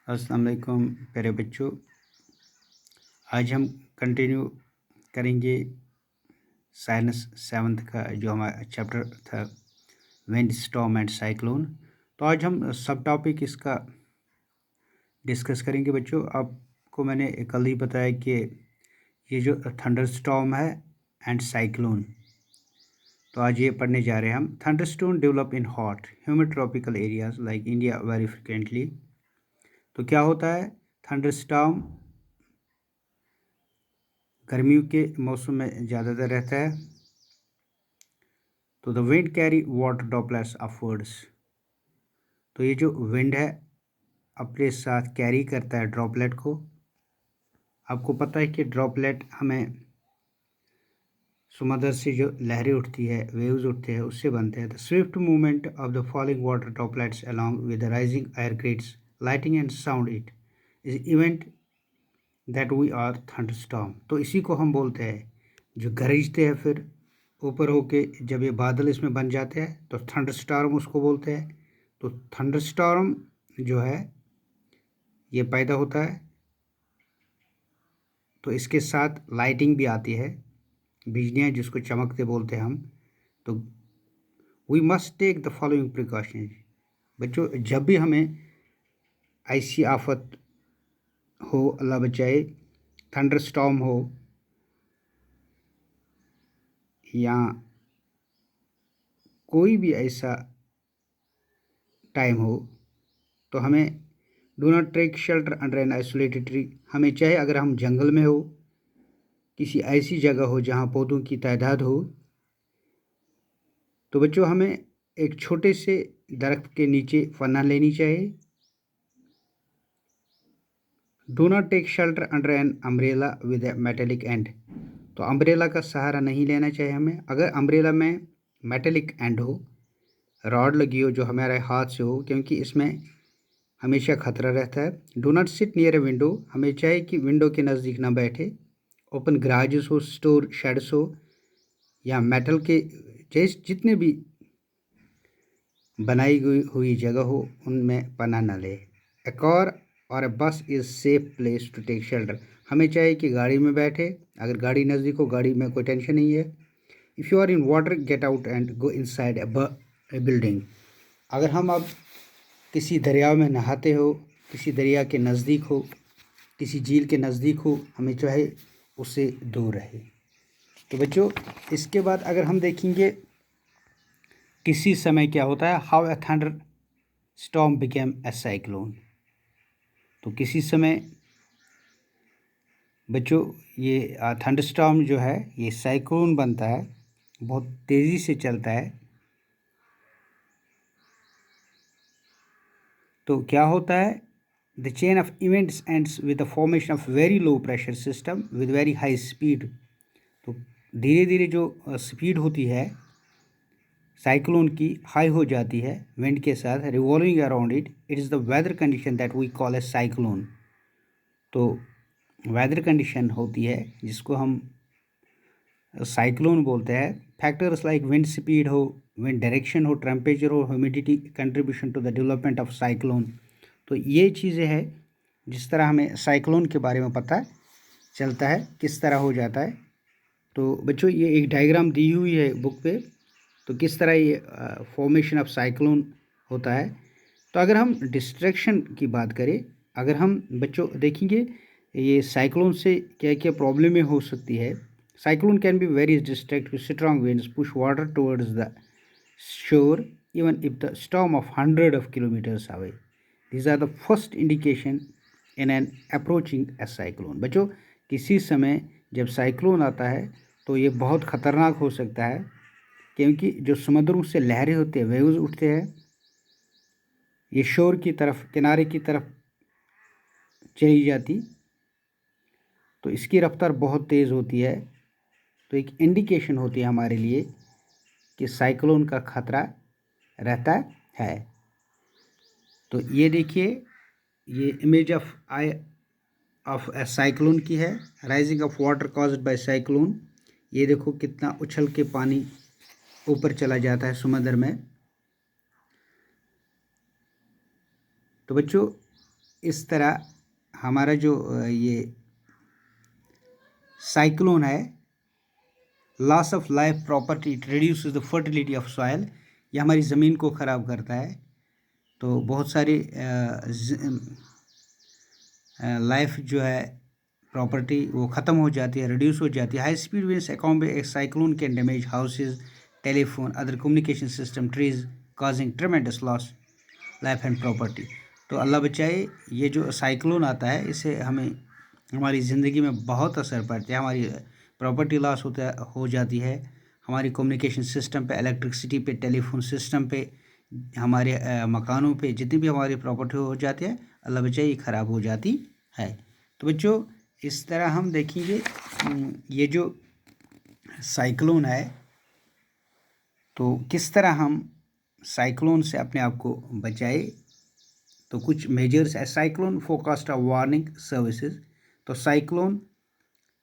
अस्सलाम वालेकुम प्यारे बच्चों। आज हम कंटिन्यू करेंगे साइंस सेवन्थ का जो हमारा चैप्टर था, विंड स्टॉर्म एंड साइक्लोन। तो आज हम सब टॉपिक इसका डिस्कस करेंगे बच्चों। आपको मैंने कल ही बताया कि ये जो थंडर स्टॉर्म है एंड साइक्लोन, तो आज ये पढ़ने जा रहे हैं हम। Thunderstorms develop in hot humid tropical areas like India very frequently. तो क्या होता है? थंडर स्टॉर्म गर्मियों के मौसम में ज़्यादातर रहता है। तो the wind carry water droplets upwards. तो ये जो विंड है अपने साथ कैरी करता है ड्रॉपलेट को। आपको पता है कि ड्रॉपलेट हमें समुद्र से जो लहरें उठती है, वेव्स उठते हैं, उससे बनते हैं। The swift movement of the falling water droplets along with the rising air creates lighting and sound it is event that we are thunderstorm. तो इसी को हम बोलते हैं जो गरजते हैं, फिर ऊपर होके जब ये बादल इसमें बन जाते हैं तो थंडरस्टॉर्म उसको बोलते हैं। तो थंडरस्टॉर्म जो है ये पैदा होता है, तो इसके साथ लाइटिंग भी आती है, बिजलियाँ जिसको चमकते बोलते हैं हम। तो we must take the following precautions. बच्चों, जब भी हमें ऐसी आफत हो, अल्लाह बचाए, थंडरस्टॉर्म हो या कोई भी ऐसा टाइम हो, तो हमें do not take shelter under an isolated tree. हमें चाहे अगर हम जंगल में हो, किसी ऐसी जगह हो जहाँ पौधों की तादाद हो, तो बच्चों हमें एक छोटे से दरख्त के नीचे पनाह लेनी चाहिए। Do not take shelter under an umbrella with a metallic end. तो अम्ब्रेला का सहारा नहीं लेना चाहिए हमें। अगर अम्ब्रेला में मेटेलिक एंड हो, रॉड लगी हो जो हमारे हाथ से हो, क्योंकि इसमें हमेशा खतरा रहता है। Do not sit near a window. हमें चाहिए कि विंडो के नज़दीक ना बैठे। ओपन गराजेस हो, स्टोर शेड्स हो, या मेटल के जैसे जितने भी बनाई हुई जगह हो, उनमें पनाह न ले। ए कार और a bus is safe place to take shelter. हमें चाहिए कि गाड़ी में बैठे। अगर गाड़ी नज़दीक हो, गाड़ी में कोई टेंशन नहीं है। If you are in water get out and go inside a building. अगर हम अब किसी दरिया में नहाते हो, किसी दरिया के नज़दीक हो, किसी झील के नज़दीक हो, हमें चाहे उससे दूर रहे। तो बच्चों, इसके बाद अगर हम देखेंगे किसी समय क्या होता है, how a thunder storm became a cyclone. तो किसी समय बच्चों ये थंडर स्टॉर्म जो है ये साइक्लोन बनता है, बहुत तेज़ी से चलता है। तो क्या होता है, the chain of events ends with the formation of very low pressure system with very high speed. तो धीरे धीरे जो स्पीड होती है साइक्लोन की हाई हो जाती है विंड के साथ, revolving around it is the weather condition that we call a cyclone. तो वेदर कंडीशन होती है जिसको हम साइक्लोन बोलते हैं। फैक्टर्स लाइक विंड स्पीड हो, विंड डायरेक्शन हो, टेम्परेचर हो, humidity contribution to the development of cyclone. तो ये चीज़ें हैं जिस तरह हमें साइक्लोन के बारे में पता चलता है, किस तरह हो जाता है। तो बच्चों ये एक डायग्राम दी हुई है बुक पे, तो किस तरह ये फॉर्मेशन ऑफ साइक्लोन होता है। तो अगर हम डिस्ट्रैक्शन की बात करें, अगर हम बच्चों देखेंगे ये साइक्लोन से क्या क्या प्रॉब्लमें हो सकती है। Cyclone can be very distract with strong winds push water towards the shore even if the storm of hundred of kilometers away. These are the first indication in an approaching a cyclone. बच्चों, किसी समय जब cyclone आता है तो ये बहुत ख़तरनाक हो सकता है, क्योंकि जो समुद्रों से लहरें होती हैं, वेव्स उठते हैं, ये शोर की तरफ, किनारे की तरफ चली जाती, तो इसकी रफ्तार बहुत तेज़ होती है। तो एक इंडिकेशन होती है हमारे लिए कि साइक्लोन का ख़तरा रहता है। तो ये देखिए, ये इमेज ऑफ ए साइक्लोन की है, rising of water caused by cyclone. ये देखो कितना उछल के पानी ऊपर चला जाता है समुद्र में। तो बच्चों, इस तरह हमारा जो ये साइक्लोन है, loss of life property, it reduces the fertility of soil, ये हमारी ज़मीन को ख़राब करता है। तो बहुत सारी लाइफ जो है प्रॉपर्टी वो ख़त्म हो जाती है, रिड्यूस हो जाती है। High speed winds अकॉम्पनी cyclone can damage houses, telephone, other communication system, trees, causing ट्रेमेंडस loss life and property. तो अल्लाह बचाए, ये जो साइक्लोन आता है इससे हमें हमारी ज़िंदगी में बहुत असर पड़ता है। हमारी प्रॉपर्टी लॉस हो जाती है, हमारी कम्युनिकेशन सिस्टम पे, इलेक्ट्रिसिटी पे, टेलीफोन सिस्टम पे, हमारे मकानों पे जितनी भी हमारी प्रॉपर्टी हो जाती है, अल्लाह बचाए, ये ख़राब हो जाती है। तो बच्चों इस तरह हम देखेंगे ये जो साइक्लोन है, तो किस तरह हम साइक्लोन से अपने आप को बचाए। तो कुछ मेजर्स है। Cyclone forecast of warning services. तो साइक्लोन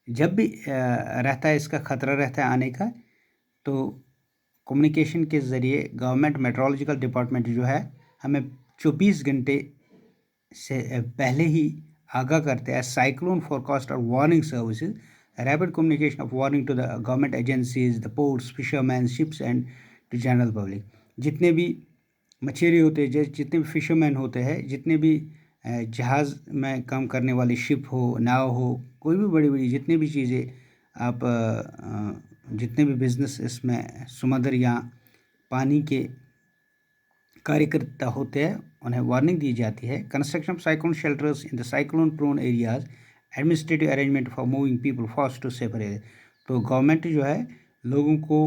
जब भी रहता है, इसका ख़तरा रहता है आने का, तो कम्युनिकेशन के ज़रिए गवर्नमेंट मेट्रोलॉजिकल डिपार्टमेंट जो है हमें 24 घंटे से पहले ही आगाह करते हैं। साइक्लोन फोरकास्ट और warning services, rapid communication of warning to the government agencies, the ports, fisherman, ships and to general public. जितने भी मछेरे होते हैं, जितने भी फिशरमैन होते हैं, जितने भी जहाज़ में काम करने वाली शिप हो, नाव हो, कोई भी बड़ी बड़ी जितनी भी चीज़ें आप जितने भी बिज़नेस इसमें समुद्र या पानी के कार्यकर्ता होते हैं, उन्हें वार्निंग दी जाती है। Construction of cyclone shelters in the cyclone prone areas, administrative arrangement for moving people fast to safer area. तो गवर्नमेंट जो है लोगों को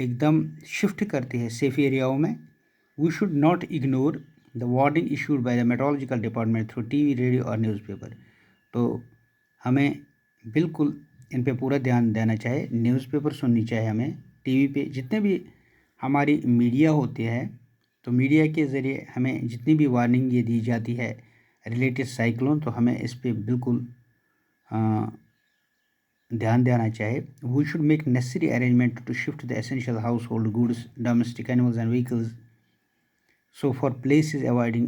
एकदम शिफ्ट करती है सेफ एरियाओं में। We should not ignore the warning issued by the meteorological department through TV, radio और न्यूज़पेपर। तो हमें बिल्कुल इन पे पूरा ध्यान देना चाहिए। न्यूज़पेपर सुननी चाहिए हमें, टीवी पे जितने भी हमारी मीडिया होती है, तो मीडिया के ज़रिए हमें जितनी भी वार्निंग ये दी जाती है रिलेटेड साइक्लोन, तो हमें इस पे बिल्कुल ध्यान देना चाहिए। We should make necessary arrangement to shift the essential household goods, domestic animals and vehicles. So for places avoiding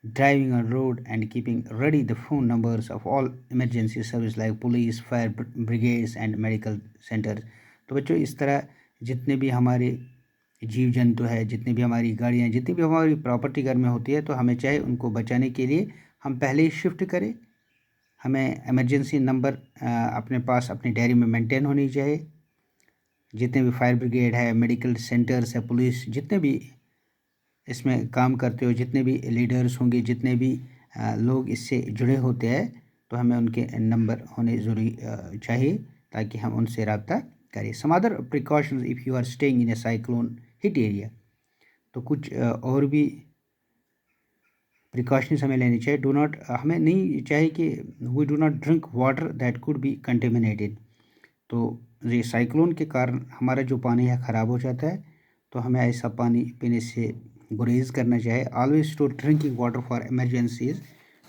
driving on road and keeping ready the phone numbers of all emergency service like police, fire brigades and medical centers। तो बच्चों इस तरह जितने भी हमारे जीव जंतु है, जितनी भी हमारी गाड़ियाँ, जितनी भी हमारी प्रॉपर्टी घर में होती है, तो हमें चाहे उनको बचाने के लिए हम पहले ही शिफ्ट करें। हमें इमरजेंसी नंबर अपने पास अपनी डायरी में मेंटेन होनी चाहिए। जितने भी फायर ब्रिगेड है, मेडिकल सेंटर्स है, पुलिस, जितने भी इसमें काम करते हो, जितने भी लीडर्स होंगे, जितने भी लोग इससे जुड़े होते हैं, तो हमें उनके नंबर होने ज़रूरी चाहिए ताकि हम उनसे रब्ता करें। Some other precautions if you are staying in a cyclone hit area. तो कुछ और भी प्रिकॉशंस हमें लेनी चाहिए। डू नॉट, हमें नहीं चाहिए कि we do not drink water that could be contaminated. तो ये साइक्लोन के कारण हमारा जो पानी है ख़राब हो जाता है, तो हमें ऐसा पानी पीने से गुरेज करना चाहिए। Always store drinking water for emergencies.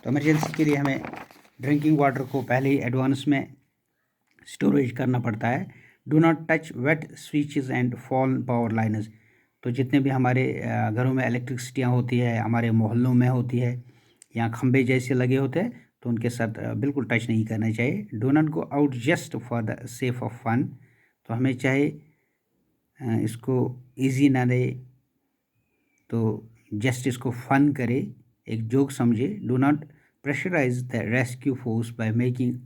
तो इमरजेंसी के लिए हमें ड्रिंकिंग वाटर को पहले ही एडवांस में स्टोरेज करना पड़ता है। Do not touch wet switches and fall power liners. तो जितने भी हमारे घरों में इलेक्ट्रिसिटियाँ होती है, हमारे मोहल्लों में होती है, या खंभे जैसे लगे होते हैं, तो उनके साथ बिल्कुल टच नहीं करना चाहिए। Do not go out just for the safe of fun. तो हमें चाहे इसको इजी ना रहे, तो जस्ट इसको फन करे, एक जोक समझे। Do not pressurize the rescue force by making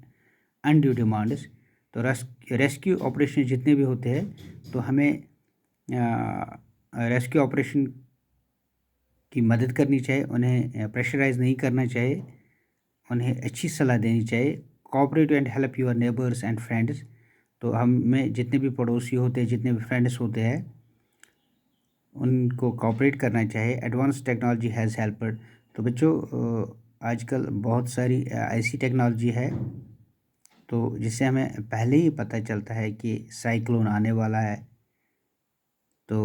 undue demands. तो रेस्क्यू ऑपरेशन जितने भी होते हैं, तो हमें रेस्क्यू ऑपरेशन की मदद करनी चाहिए, उन्हें प्रेशराइज नहीं करना चाहिए, उन्हें अच्छी सलाह देनी चाहिए। Cooperate and help your neighbours and friends. तो हमें जितने भी पड़ोसी होते हैं, जितने भी फ्रेंड्स होते हैं, उनको कोऑपरेट करना चाहिए। Advance technology has helped. तो बच्चों आजकल बहुत सारी ऐसी टेक्नोलॉजी है तो जिससे हमें पहले ही पता चलता है कि साइक्लोन आने वाला है। तो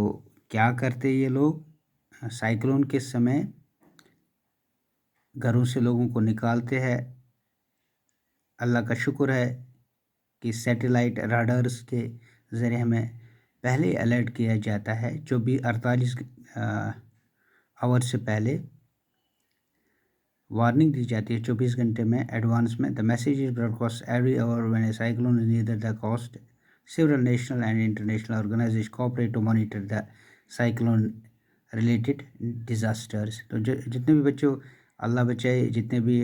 क्या करते ये लोग, साइक्लोन के समय घरों से लोगों को निकालते हैं। अल्लाह का शुक्र है कि सैटेलाइट राडार्स के ज़रिए हमें पहले अलर्ट किया जाता है, जो भी 48 आवर से पहले वार्निंग दी जाती है 24 घंटे में एडवांस में। The message is broadcast every hour when a cyclone is near the coast. Several national and international organization cooperate to monitor the cyclone related disasters. तो जितने भी बच्चों, अल्लाह बचाए, जितने भी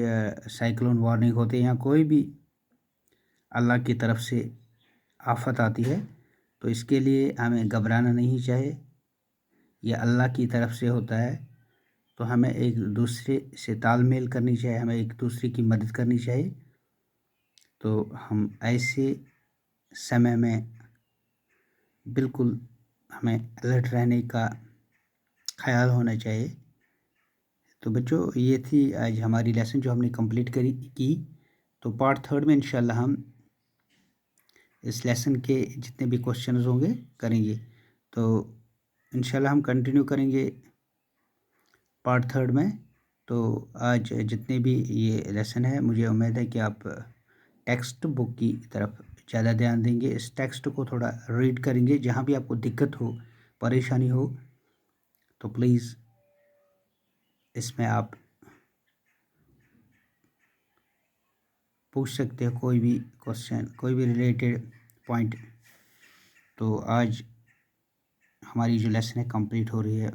साइक्लोन वार्निंग होते हैं या कोई भी अल्लाह की तरफ से आफत आती है, तो इसके लिए हमें घबराना नहीं चाहिए। यह अल्लाह की तरफ से होता है, तो हमें एक दूसरे से तालमेल करनी चाहिए, हमें एक दूसरे की मदद करनी चाहिए। तो हम ऐसे समय में बिल्कुल हमें अलर्ट रहने का ख्याल होना चाहिए। तो बच्चों, ये थी आज हमारी लेसन जो हमने कंप्लीट की। तो पार्ट 3 में इंशाल्लाह हम इस लेसन के जितने भी क्वेश्चंस होंगे करेंगे। तो इंशाल्लाह हम कंटिन्यू करेंगे पार्ट 3 में। तो आज जितने भी ये लेसन है, मुझे उम्मीद है कि आप टेक्स्ट बुक की तरफ ज़्यादा ध्यान देंगे, इस टेक्स्ट को थोड़ा रीड करेंगे। जहाँ भी आपको दिक्कत हो, परेशानी हो, तो प्लीज़ इसमें आप पूछ सकते हो कोई भी क्वेश्चन, कोई भी रिलेटेड पॉइंट। तो आज हमारी जो लेसन है कंप्लीट हो रही है।